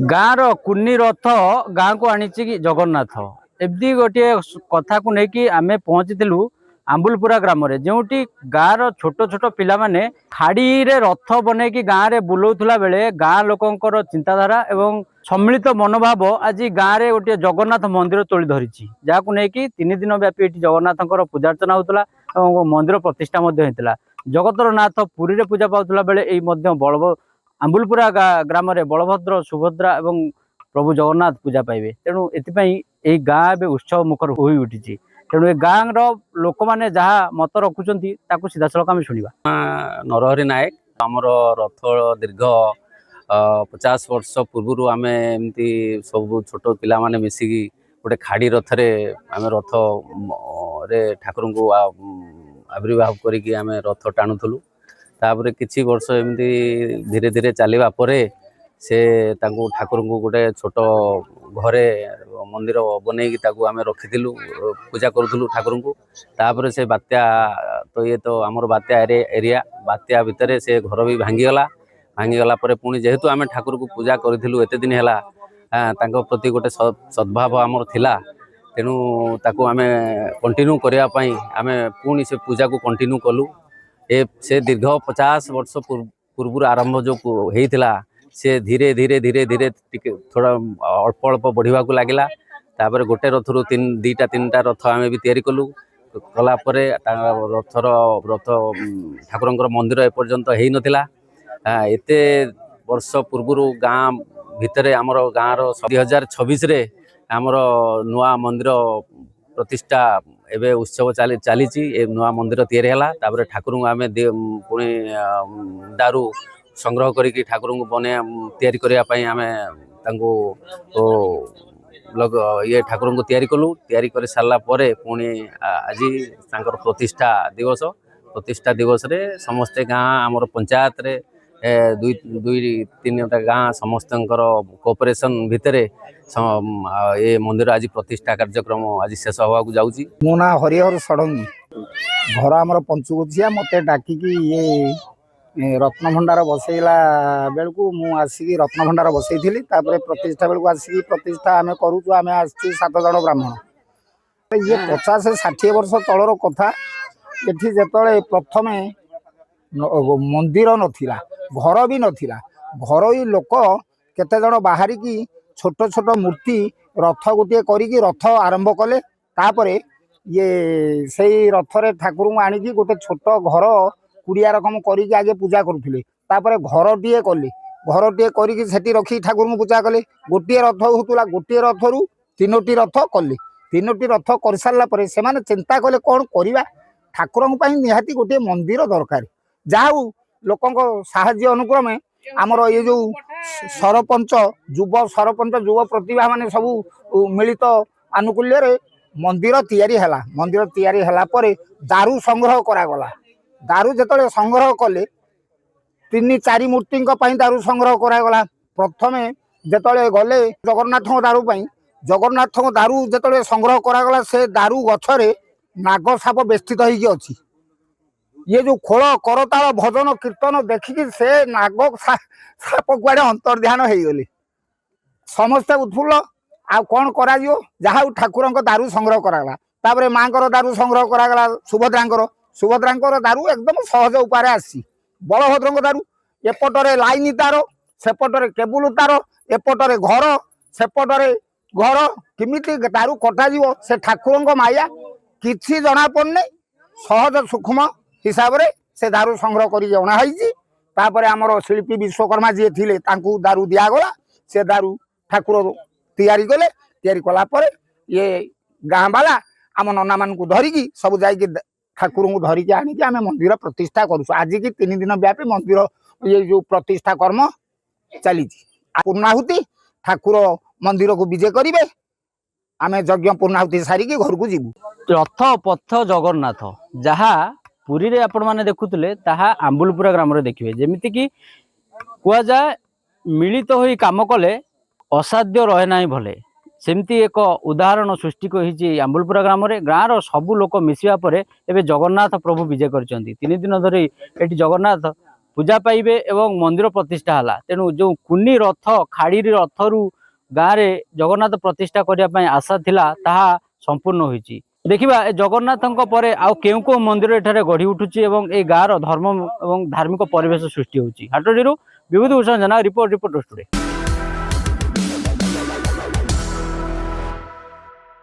गाँव कुनी रथ गाँव को आनी कि जगन्नाथ एमती गोटे कथा को लेकिन आम पहुँची आंबुलपुरा ग्राम रे जोटी गाँव छोट छोट पिला माने खाड़ी रे रथ बने कि गाँव रे बुलाउला बेले गाँ लोकंकर चिंताधारा एवं सम्मिलित मनोभाव आज गाँव रे गोटे जगन्नाथ मंदिर तोली धरी जहाँ लेकिन 3 दिन व्यापी जगन्नाथ पूजार्चना होता और मंदिर प्रतिष्ठा होता जगतर नाथ पुरी रे पूजा पाउला बेले बलभ आंबुलपुरा ग्राम रे बलभद्र सुभद्रा एवं प्रभु जगन्नाथ पूजा पाइबे तेणु ए गाँ ए उत्सव मुखर हो उठी तेणु ए गाँ लोक मैंने जहाँ मत रखुंट सीधा सड़क आम शुणा। नरहरि नायक आमर रथ दीर्घ 50 वर्ष पूर्व आम एमती सब छोट पिला माने मिसिकी गोटे खाड़ी रथरे आम रथ रे ठाकुर को आविर्भाव करिकी आम रथ टाणुलु तापर किछि वर्ष एमती धीरे धीरे चलवा परे से तांको ठाकुर को गोटे छोट घरे मंदिर बनईकी आम रखीलु पूजा करूँ ठाकुर को तापर से बात्या तो ये तो आमर बात्या एरिया बात्या भितर से घर भी भांगीगला पुणी जेहेतु आम ठाकुर को पूजा करूँ एत दिन है प्रति गोटे सद्भाव आमर थिला तेणु ताकू आम कंटिन्यू करने आम पुणी से पूजा को कंटिन्यू कलु से दीर्घ 50 वर्ष पूर्व आरंभ जो होता से धीरे धीरे धीरे धीरे थोड़ा अल्प अल्प बढ़िया लगला तापर गोटे रथरू दीटा 3टा रथ आम भी तैयारी कलु कलापर रथर रथ ठाकुर मंदिर एपर्यंत हो नाला एत वर्ष पूर्व गाँ भितर आमर गाँव 2026 आमर नुआ मंदिर प्रतिष्ठा एवं उत्सव चली नुआ मंदिर तैयारी है तापर ठाकुर को आम पुणी दारू संग्रह करिकी ठाकुर को बने तैयारी करने आम ये ठाकुर को तैयारी कलु तैयारी कर सारा पुणी आज प्रतिष्ठा दिवस रे समस्ते गाँ आमर पंचायत रे दुई 3टा गाँ समस्त कोऑपरेशन भितर ये मंदिर आज प्रतिष्ठा कार्यक्रम आज शेष हवा जाऊँगी। मो ना हरिहर षडंगी घर आमर पंचुगुछिया मत डाकिकी ये रत्नभंडार बसैला बेलू मु आसिकी रत्नभंडार बसई प्रतिष्ठा बेलू आसिकी प्रतिष्ठा आम करूँ आम आ 7 जन ब्राह्मण ये 50-60 वर्ष तलर कथा एठी जेतले प्रथम मंदिर नथिला घर भी नथिला घरोई लोक केते जन बाहरिकी छोट छोट मूर्ति रथ गोटे करिकी रथ आरंभ कले तापरे ये सही रथरे ठाकुर को आनिकी गोटे छोट घर कुड़िया रकम करिकी आगे पूजा करुले तापरे घरटीए कले घरटीए करिकी सेठी रखी ठाकुर को पूजा कले गोटे रथ होतुला गोटे रथरू 3टी रथ कले 3टी रथ कर सारा पर से चिंता कले कौन करवा ठाकुर निहाती गोटे मंदिर दरकार जाऊ लोकों साहाय्य अनुक्रमे आमर ये जो सरपंच युव प्रतिभा माने सबू मिलित आनुकूल्य रे मंदिर तैयारी है दारू संग्रह करागला दारू जिते संग्रह कले 3-4 मूर्ति दारू संग्रह करागला प्रथमे जिते गले जगन्नाथ जगन्नाथ दारू जिते संग्रह करागला से दारू गछरे नाग साप बेष्टित होगी ये जो खोल करताल भजन कीर्तन देखिकी से नाग साप कुआड़े अंतर्ध्यान हो गले समस्ते उत्फुल्ल आ कौन करा जहाँ ठाकुर दारू संग्रह करागला तापर माँ दारू संग्रह करागला सुभद्रांकर दारू एकदम सहज उपाय आसी बलभद्र दारू एपटरे लाइन तार सेपटरे केबुल तार एपटरे घर सेपटरे घर किमिति दारू कटा से ठाकुर माया किसी जना पड़े सहज सूक्ष्म हिसाब रे से दारू संग्रह करी तापर आमर शिल्पी विश्वकर्मा जी थे दारू दिगला से दारू ठाकुर तैयारी कले तैयारी कलापर ये गाँ वाला आम नना मान धरिकी सब जा ठाकुर को धरिकी आनिकी आम मंदिर प्रतिष्ठा करूँ आज की 3 दिन व्यापी मंदिर ये जो प्रतिष्ठा कर्म चली पूर्णाहुति ठाकुर मंदिर को विजय करेंगे आम यज्ञ पूर्णाहुति सारिकी घर को जीवु रथ पथ जगन्नाथ जहाँ पुरी रे आपण माने देखुतले ताहा आंबुलपुरा ग्राम रे देखिबे जेमिति कि कुआ जाए मिलित होई काम कले असाध्य रहे नाही भले सेमती एक उदाहरण सृष्टि होईची आंबुलपुरा ग्राम रे गाँव रो सबु लोक मिसिया परे एबे जगन्नाथ प्रभु विजय करचंती 3 दिन धरी एठी जगन्नाथ पूजा पाइबे एवं मंदिर प्रतिष्ठा हला। तेणु जो कुनी रथ खाड़ी रथरू गाँव में जगन्नाथ प्रतिष्ठा करने आशा थिला ताहा संपूर्ण होईची। देखिबा जगन्नाथଙ୍କ ପରେ ଆଉ କେଉଁ मंदिर एठारे गढ़ी उठुची एवं ए गाँव धर्म एवं धार्मिक परिवेश सृष्टि होची। हाटडीरू विभूति भूषण जेना रिपोर्ट टुडे।